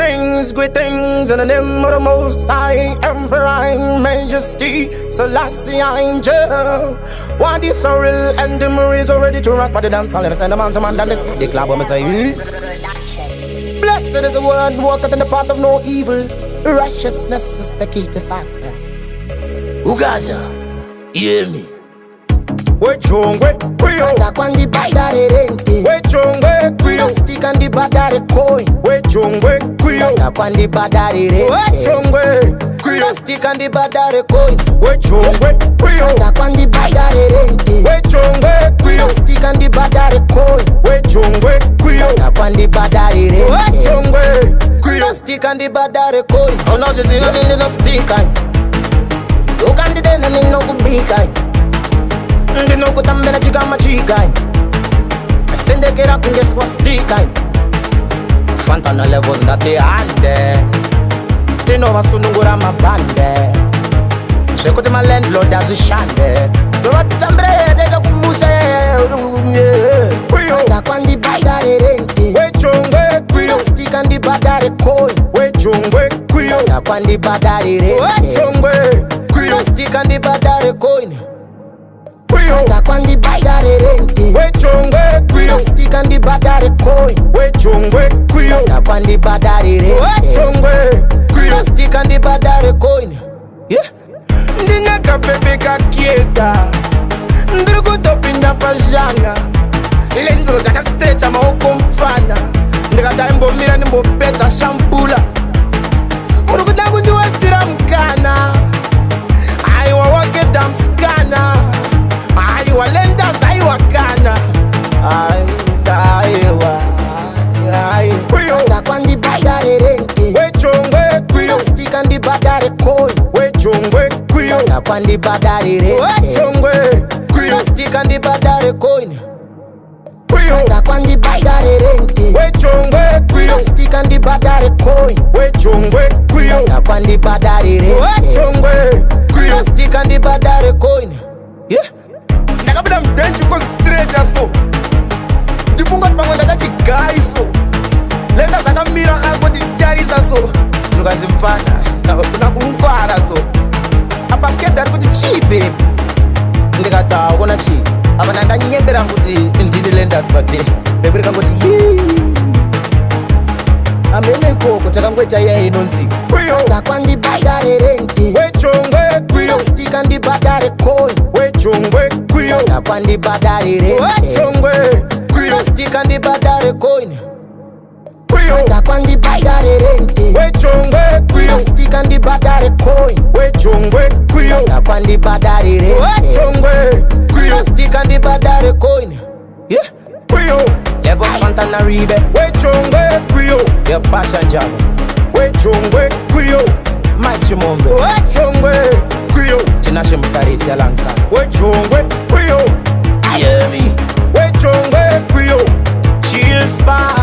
great things in the name of the Most High, Emperor in Majesty, Selassie Angel. One is so real and the Muridzo ready to rock by the dance hall. Let me send the man to man and it's the club when me say blessed is the one who walketh in the path of no evil. Righteousness is the key to success. Ugaja, hear me. Wejongwe, kuyo Takwandi badare rente Wejongwe, kuyo Stick and the badare coin Wejongwe, kuyo Takwandi badare rente Wejongwe, kuyo Stick and the badare coin Wejongwe, kuyo Takwandi badare rente Wejongwe, kuyo Stick and the badare coin Wejongwe, kuyo Takwandi badare rente Wejongwe, kuyo Stick and the badare coin Oh no, just in no stick You can't do that and no good big Ndi no kutambela chika machikai Sende kera kunge swastikai Fanta na levels na te ande Tino wasunungura mabande Sheko te ma landlord azishande Dora tambre deka kumuse Kuyo Takwandi badare rente Wejongwe kuyo Stick and the badare coin Wejongwe kuyo Takwandi badare rente Wejongwe kuyo Stick and the badare coin Takwandi badare rente Wejongwe kuyo Stick and the badare coin Wejongwe kuyo Takwandi badare rente Wejongwe kuyo Stick and the badare coin Yeah Ndineka pepe kakieta Ndiruku topinda pajana Ile nduru daka strecha maoko mfana Ndika taimbo mira nimbo beta shampula Muruku dagu ndiwa spira mkana Aiwa wake damskana Aiwa lenda zaiwa kana Aiwa Kuyo Takwandi badare rente Wejongwe kuyo Stick and the badare coin Wejongwe kuyo Takwandi badare rente Wejongwe kuyo Stick and the badare coin Kuyo Takwandi badare rente Wejongwe kuyo Stick and the badare coin Wejongwe kuyo Takwandi badare rente Wejongwe kuyo Stick and the badare coin Yeah Ndakabida mdenji mko straight so Jifunga pango ndatachi guys so Lenda saka mira ako ditariza so Nukanzi mfana Kuna kumkwara so Apa keda kuti chipe Ndikata wakona chi Apa nanda nyembera kuti ndini lenda sipate Bebiri kanguti Amene koko takangweta ya inonzi Kuyo Takwandi badare rente Wejongwe kuyo Stick and the badare coin Wejongwe kuyo Takwandi badare rente Wejongwe kuyo Stick and the badare coin Kuyo Takwandi badare rente Wejongwe kuyo Stick and the badare coin Wejongwe kuyo Takwandi badare rente Wejongwe kuyo Stick and the badare coin Yeah Kuyo Levelz Fanta na ribe Wejongwe kuyo Your passion jam Wejongwe kuyo Machi mombe Wejongwe kuyo Tinashe mkarisi alongside Wejongwe kuyo Hear me Wejongwe kuyo Chillspot